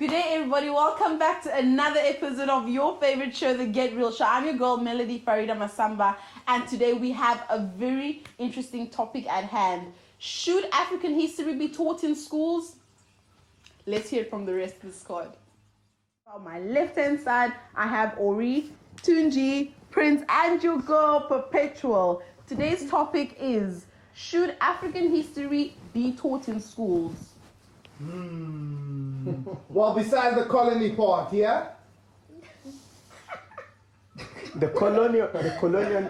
Good day, everybody. Welcome back to another episode of your favorite show, the Get Real Show. I'm your girl, Melody Farida Masamba, and today we have a very interesting topic at hand. Should African history be taught in schools? Let's hear it from the rest of the squad. On my left-hand side, I have Ori, Tunji, Prince, and your girl, Perpetual. Today's topic is, should African history be taught in schools? Well, besides the colony part, yeah? The colonial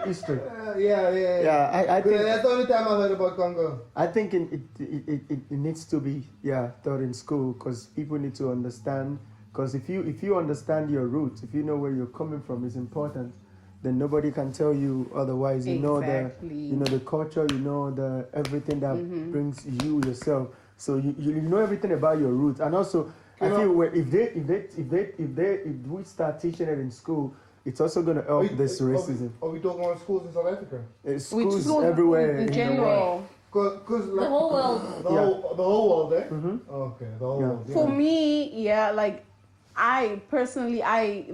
history. Yeah. I think That's the only time I heard about Congo. I think it needs to be taught in school because people need to understand. Because if you understand your roots, if you know where you're coming from, is important. Then nobody can tell you otherwise. You know the culture, you know the everything that brings you yourself. So you know everything about your roots, and also I feel if we start teaching it in school, it's also going to help this racism. Are we talking about schools in South Africa? Schools everywhere in general. Cause The whole world. The whole world, eh? Mm-hmm. Okay, the whole world. For me, I personally, I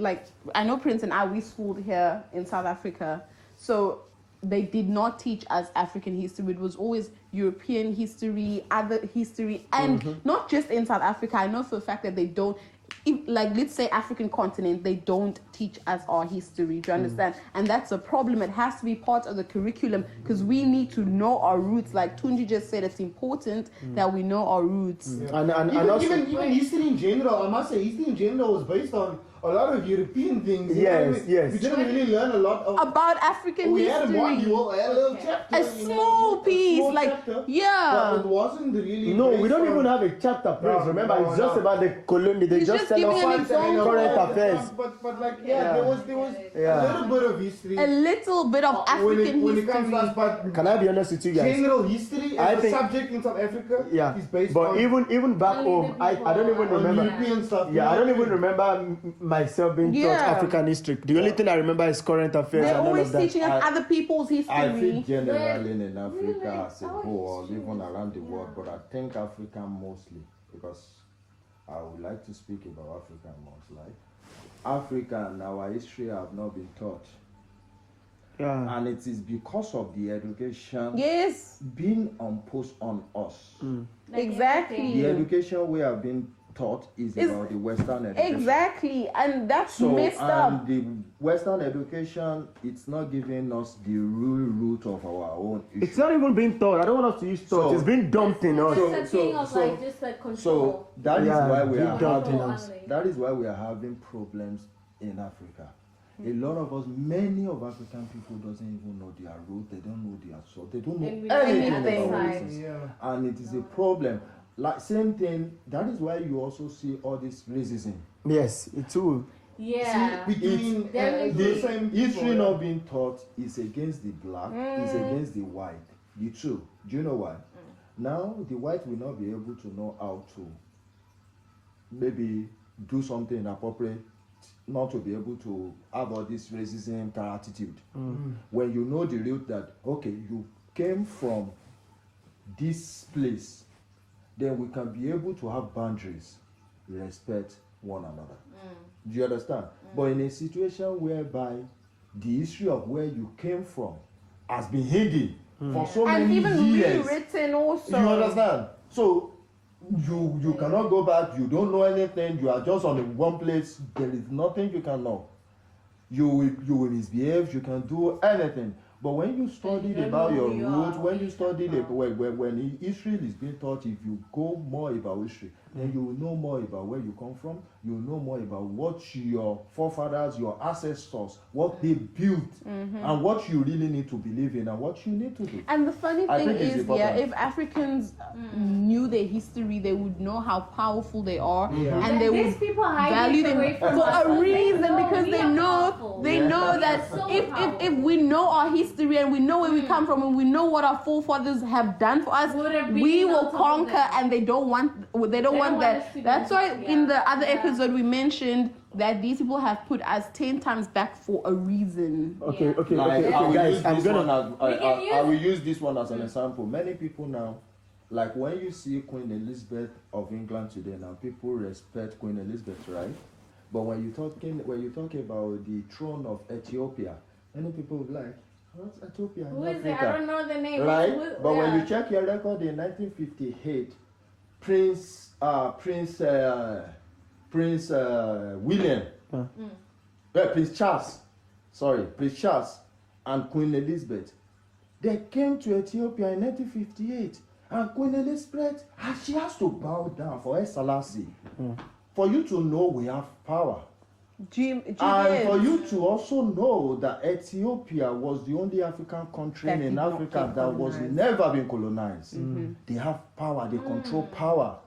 know Prince and I, we schooled here in South Africa, so they did not teach us African history. It was always European history, other history, and not just in South Africa. I know for a fact that they don't, let's say African continent, they don't teach us our history. Do you understand? And that's a problem. It has to be part of the curriculum because we need to know our roots. Like Tunji just said, it's important that we know our roots. And even history in general, I must say, history in general was based on a lot of European things. Yes. We didn't really learn a lot about African history. We had a module, a little chapter. A small piece, chapter, but it wasn't really. No, we don't even have a chapter, Prince. Remember, it's just about the colony. They just tell us current affairs. But there was a little bit of history. A little bit of African when it comes history. to us, but Can I be honest with you guys? general history as a subject in South Africa is based but on even back home, I don't even on remember. European stuff. Yeah, I don't even remember myself being taught African history. The only thing I remember is current affairs They're and all always of that. teaching us other people's history. I think generally in Africa as a whole, even around the world, but I think Africa mostly, because I would like to speak about Africa mostly. Africa and our history have not been taught. Yeah. And it is because of the education being imposed on us. Exactly. The education we have been taught is about the Western education. Exactly, and that's messed up. The Western education, it's not giving us the real root of our own issue. It's not even being taught. I don't want us to use thought. It's been dumped in us. So that is why we are having that is why we are having problems in Africa. A lot of us, many of African people doesn't even know their root. They don't know their soul. They don't know anything about racism. And it is a problem. Like same thing. That is why you also see all this racism. Yes, it will. Yeah. See, between the same history not being taught is against the black, is against the white. The two. Do you know why? Now the white will not be able to know how to maybe do something inappropriate, not to be able to have all this racism attitude. When you know the root that okay, you came from this place, then we can be able to have boundaries, respect one another. Do you understand? But in a situation whereby the history of where you came from has been hidden for so and many even years, rewritten also. you understand? So you cannot go back. You don't know anything. You are just on one place. There is nothing you can know. You will misbehave. You can do anything. But when you studied about your roots, when you studied when history is being taught, if you go more about history, then you will know more about where you come from. You will know more about what your forefathers, your ancestors, what they built, and what you really need to believe in, and what you need to do. And the funny thing is, if Africans knew their history, they would know how powerful they are, and they would value them for a reason, because they know that if we know our history and we know where we come from and we know what our forefathers have done for us, we will conquer. And they don't want that. That's why in the other episode we mentioned that these people have put us 10 times back for a reason. Okay, Like, guys, I will use this one as an example. Many people now, Like when you see Queen Elizabeth of England today, now people respect Queen Elizabeth, right? But when you talk about the throne of Ethiopia, many people will be like, what's Ethiopia in Who is it? Africa? I don't know the name. Right? But when yeah. you check your record in 1958, Prince William, Prince Charles and Queen Elizabeth, they came to Ethiopia in 1958, and Queen Elizabeth, she has to bow down for Selassie. For you to know we have power. And for you to also know that Ethiopia was the only African country That in did not Africa get that was colonized. never been colonized. They have power, they control power.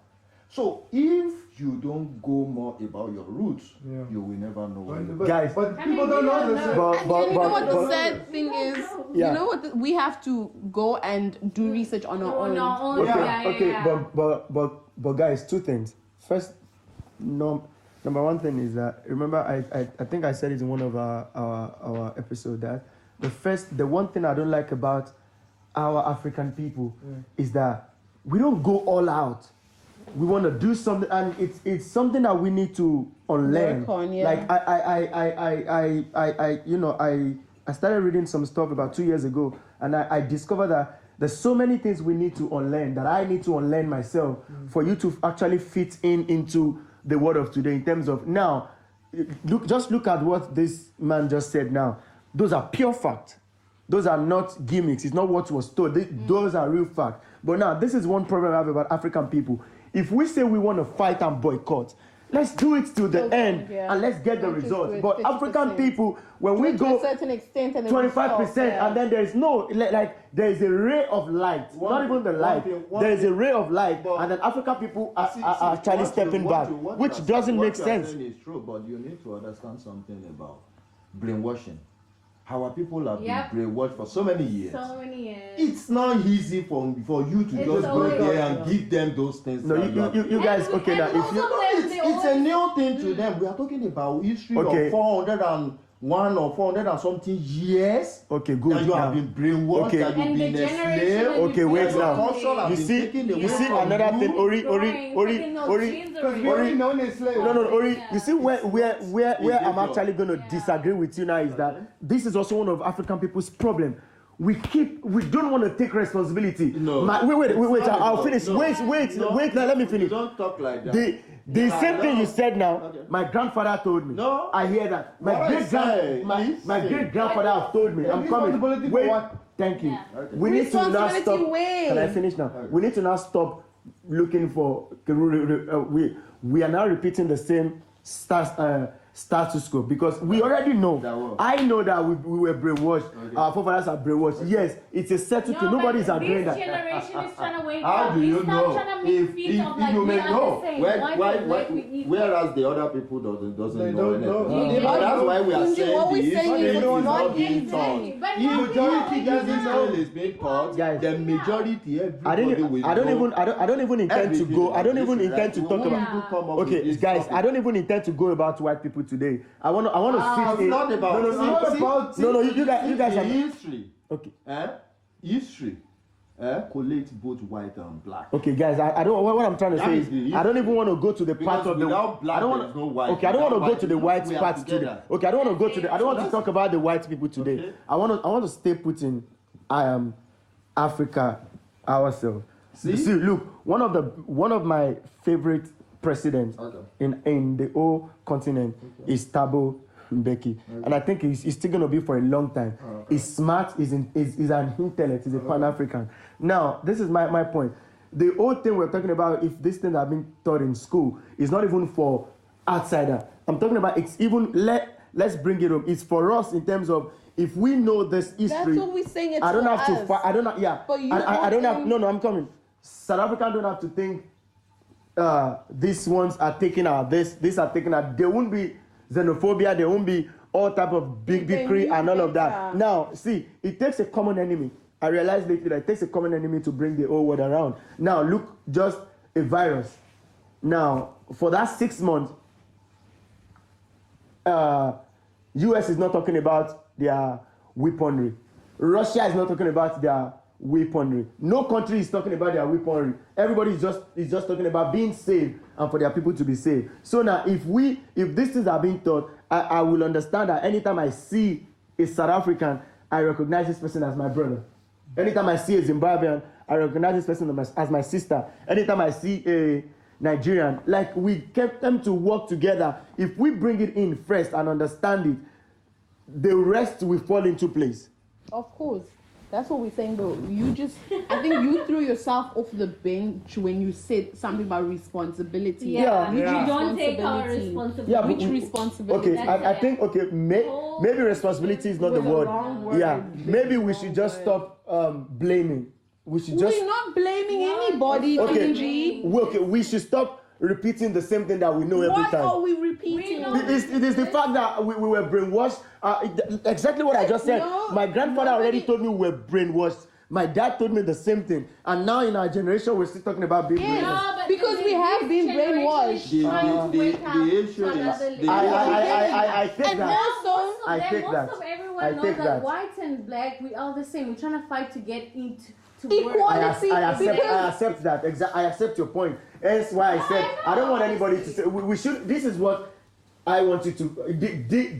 So if you don't go more about your roots, you will never know where you're Guys, but people don't know this. but You know what the but- sad thing is? Yeah. You know what? We have to go and do research on our own. Okay, Yeah. but guys, two things. First, number one thing is that remember I think I said it in one of our episode that the one thing I don't like about our African people is that we don't go all out. We want to do something, and it's something that we need to unlearn. Work on, yeah. Like I started reading some stuff about 2 years ago, and I discovered that there's so many things we need to unlearn that I need to unlearn myself for you to actually fit into the world of today. In terms of now, look at what this man just said. Now, those are pure fact. Those are not gimmicks. It's not what was told. Those are real fact. But now, this is one problem I have about African people. If we say we want to fight and boycott, let's do it to the end and let's get the Don't just results. do it But 50%. African people, when we To go a certain extent, and then 25%, and then there is no, like, there is a ray of light. Not even the light. There is a ray of light, and then African people are actually stepping back, which doesn't make sense. What you're saying is true, but you need to understand something about brainwashing. Our people have been brainwashed for so many years. It's not easy for you to just go there and give them those things. No, you guys, okay, now if you... It's a new thing to them. We are talking about history of 401 or 400 and something years. Okay, good. That you have been brainwashed, that you've been enslaved. Okay, wait now. You You see another thing, Ori. Because we already known as slaves. No, Ori. You see where I'm actually going to disagree with you now is that this is also one of African people's problem. We don't want to take responsibility. No. Wait. I'll finish. No. Wait. Now let me finish. Don't talk like that. The same thing you said now, my grandfather told me. No. I hear that. My great grandfather have told me. I'm Responsibility coming. for Wait. what? Thank you. Okay. We need to now Responsibility stop. way. Can I finish now? We need to now stop looking for. We are now repeating the same status quo because we already know. I know that we were brainwashed. Okay. Our forefathers are brainwashed. Yes, it's a settled thing. Nobody's agreeing This that. generation is trying to wake How up. do you It's not know trying to make if feet of like you we may are know? the same. Whereas the other people doesn't They know don't know. anything. Yeah. That's why we are What saying we the saying history is is not not being easy. taught. But If now majority people doesn't know. know is being taught, Guys. the majority I don't even intend to go. I don't even intend to talk about. Okay, guys, I don't even intend to go about white people today. I want to sit It's in. not about. No, you guys are. history. Okay. History. Collate both white and black. Okay, guys, I don't. What I'm trying to say is, I don't even want to go to the part of the. Without black, I don't there is want. no white. Okay, I don't want to Without go to the white, white we are part today. together. Okay, I don't want to go to the. I don't want to That's- talk about the white people today. Okay. I want to stay put in. Africa ourselves. See? Look, one of my favorite presidents in the whole continent is Thabo Mbeki, and I think he's still going to be for a long time. He's smart. He's an intellect. He's a Pan-African. Now, this is my point. The whole thing we're talking about, if this thing have been taught in school, is not even for outsider. I'm talking about it's even let's bring it up. It's for us in terms of if we know this history. That's what we're saying. It's I don't for have to us. fight. I don't. Yeah. But you I don't have. want No, I'm coming. South Africans don't have to think. These ones are taking our this. These are taking our. There won't be xenophobia. There won't be all type of bigotry and all of that. Now, see, it takes a common enemy. I realized lately that it takes a common enemy to bring the whole world around. Now, look, just a virus. Now, for that 6 months, US is not talking about their weaponry. Russia is not talking about their weaponry. No country is talking about their weaponry. Everybody is just talking about being saved and for their people to be saved. So now, if these things are being taught, I will understand that anytime I see a South African, I recognize this person as my brother. Anytime I see a Zimbabwean, I recognize this person as my sister. Anytime I see a Nigerian, like we kept them to work together. If we bring it in first and understand it, the rest will fall into place. Of course. That's what we're saying, though. I think you threw yourself off the bench when you said something about responsibility. Yeah. We Yeah. don't take our responsibility. Yeah, Which responsibility? Okay, I think, maybe responsibility is not the With a word. wrong word. Yeah, maybe we should just stop blaming. We should just... We're not blaming anybody, Tunji. We should stop repeating the same thing that we know every What time. are we repeating? It is the fact that we were brainwashed. Exactly what I just said. No, My grandfather already told me we were brainwashed. My dad told me the same thing. And now in our generation, we're still talking about being brainwashed. No, but Because we have been brainwashed. The issue is I take And that. also, I take that. Most of everyone I knows take that that. white and black, we are the same. We're trying to fight to get into work. Equality. I accept that. I accept your point. That's why I said I don't want anybody to say we should. This is what I want you to.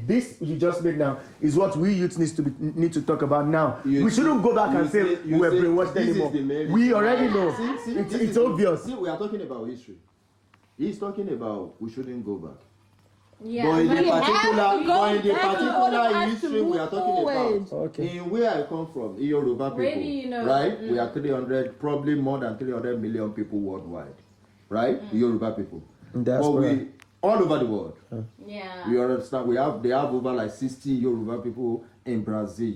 This you just made now is what we youth need to talk about now. We shouldn't go back and say we were brainwashed anymore. We already know. It's obvious. See, we are talking about history. He's talking about we shouldn't go back. Yeah, But in the we have to go back in order for us to history we are move talking forward. about, Okay. in where I come from, in Yoruba Where people, do you know? right? We are 300, probably more than 300 million people worldwide, right? Yoruba people. But we all over the world. Yeah. You understand? They have over like 60 Yoruba people in Brazil.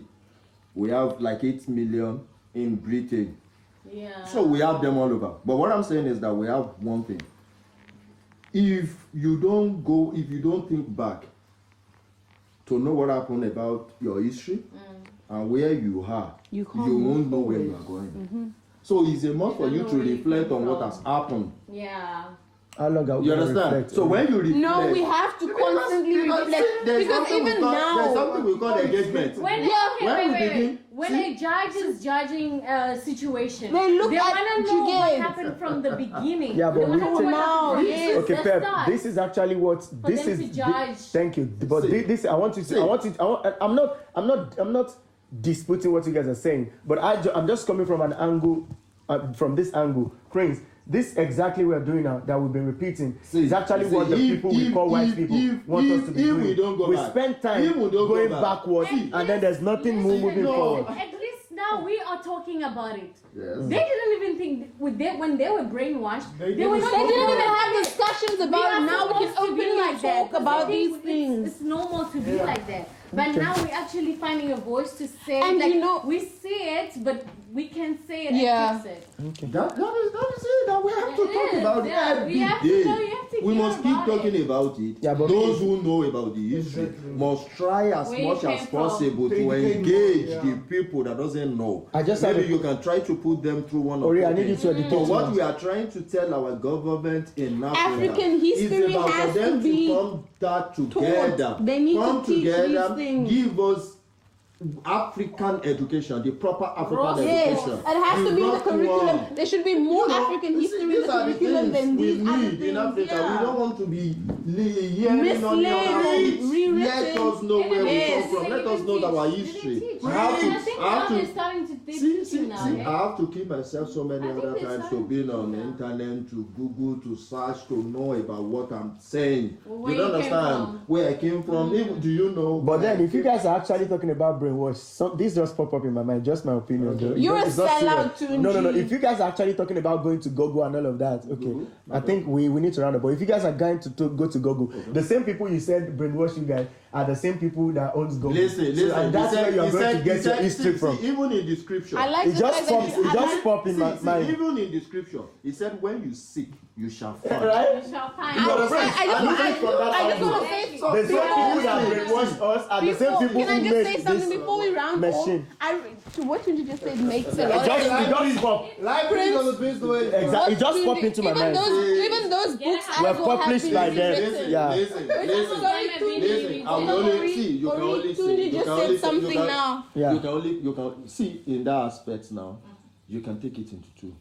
We have like 8 million in Britain. Yeah. So we have them all over. But what I'm saying is that we have one thing. If you don't think back to know what happened about your history and where you are, you won't know where you are going. So it's a must for you to reflect on what has happened. Yeah. How long are we You gonna understand? reflect? So when you reflect, No, we have to constantly reflect. there's Because something even there's something now, we call engagement. When a judge is judging a situation, They look at want to know what Jigate. happened from the beginning. Yeah, but they want to know what now, happened yes. from Okay, the Pep. start. This is actually what For this them is. to judge. Thank you. But See. this, I want you to. I'm not disputing what you guys are saying. But I'm just coming from an angle, from this angle, Cranes. This exactly we are doing now that we've been repeating is actually what the people we call white people want us to be doing. We don't go back. Spend time If we don't going go back. backwards, and then there's nothing moving forward. At least now we are talking about it. Yes. They didn't even think when they were brainwashed. They didn't were talk not they didn't about even it. have discussions We about are it. Now we can supposed to be openly like that, talk because about I think these things. It's normal to be like that. But now we're actually finding a voice to say, And like, you know- we see it, but we can say it Yeah. and fix it. That is it. That we have to It talk is, about it yeah. every We have to day. know, you have to We hear must keep about talking it. about it. Yeah, but those who know about the history must try as Where you much came as from. possible to Educate engage more, the yeah. people that doesn't know. I just Maybe have a- you can try to put them through one of Ori, the I need you to educate But what me. we are trying to tell our government in Africa African history is about has for them to be come that together. They need come to teach together, these things. give us African education, the proper African Yes, education. it has to be in the rock curriculum. one. There should be more You know, African history in these the are the curriculum things than these we other need things. in Africa. Yeah. We don't want to be hearing on Misled, it. rewritten. Let us know where Yes. we come from. Let us know our history. Teach. I have And I to, think I now have they're to, starting to teach now. see, eh? I have to keep myself so many I think other they're times to starting being to on the now. internet, to Google, to search, to know about what I'm saying. Where you don't you came understand from. where I came from. Even, do you know? But where then, I if you came guys are actually talking about brainwash, this just pop up in my mind. Just my opinion. Though. You're It's a not sellout, serious. No. Tunji. If you guys are actually talking about going to Google and all of that, okay, Google? I think we need to round up. But if you guys are going to go to Google, the same people you said brainwash you guys are the same people that owns Google. Listen. So, and that's where you are going to get your history from. Even in the scripture. I like It the just fact popped. that It I just like- popped in my mind. Even in the scripture, he said, "When you seek, you shall find." Right? We shall find. You understand? I just want to say The something. same people that brainwash us are the same people Can I who just say make something this before we round machine. To what you just said makes a lot It of sense. just popped. Library doesn't based the way. Exactly. It just popped into my mind. Even those books Were as well published have by been them. rewritten. Yeah. Listen. Sorry, Listen, I will only see. You can only see. Tunji You just can said only something you can, now. Yeah. You can see in that aspect now. you can take it into two.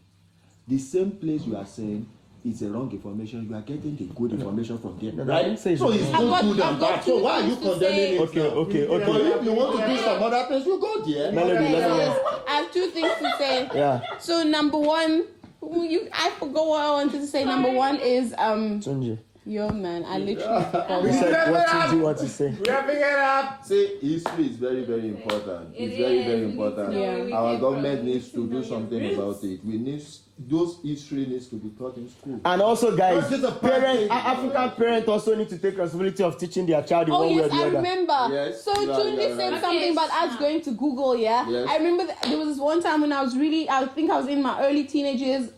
The same place you are saying it's a wrong information, you are getting the good information from there, No, I right? didn't say So it's I've got- good I've and got bad. So two why are you things to condemning say. it? Okay, now? okay, But okay. if you want to do some other place, you go there. Melody, Okay, let me so I have two things to say. Yeah, So number one, I forgot what I wanted to say. Number one is Tunji. yo man, I literally forgot. We said what did you want to say? Wrapping it up. Say history is very, very important. It It's very, is. very We need to important. know where we Our came government from. needs to We do need to know something your about roots. it. We need those history needs to be taught in school. And also, guys, Not just a parents, parent. African parents also need to take responsibility of teaching their child in Oh one way or yes, the I other. remember. Yes, So you are Tunji said right. something about us going to Google. Yeah, Yes. I remember there was this one time when I think I was in my early teenage years.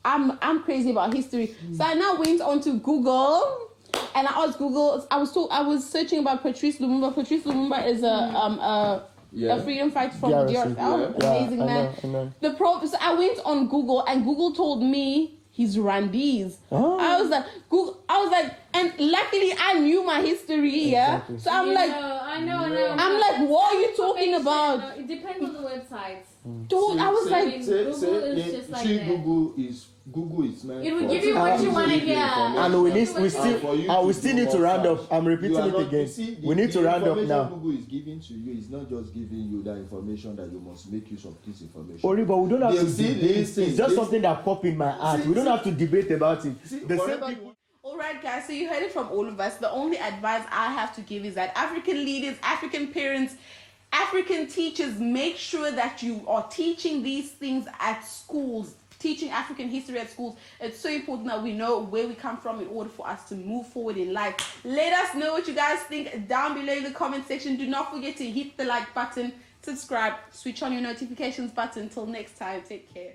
I'm crazy about history, so I now went onto Google. And I asked Google. I was searching about Patrice Lumumba. Patrice Lumumba is a freedom fighter from DRC. DRC. Yeah, Amazing I man. know. So I went on Google, and Google told me he's Rwandese. Oh. I was like, and luckily I knew my history. Yeah. Exactly. So I'm like, I know. I'm like, what are you talking about? No, it depends on the website. Dude, I was like, Google is just like that. Google is meant It will for- give you what you want to hear. And we for you still to need do to more round up. search. I'm repeating You are it not- again. you see, We need to round up information now. Google is giving to you is not just giving you that information that you must make use of this information. Ori, but we don't have They to see debate. this, It's just this- something that popped in my heart. We don't have to debate about it. See, The same whatever people. all right, guys, so you heard it from all of us. The only advice I have to give is that African leaders, African parents, African teachers, make sure that you are teaching these things at schools, teaching African history at schools. It's so important that we know where we come from in order for us to move forward in life. Let us know what you guys think down below in the comment section. Do not forget to hit the like button, subscribe, switch on your notifications button. Till next time, take care.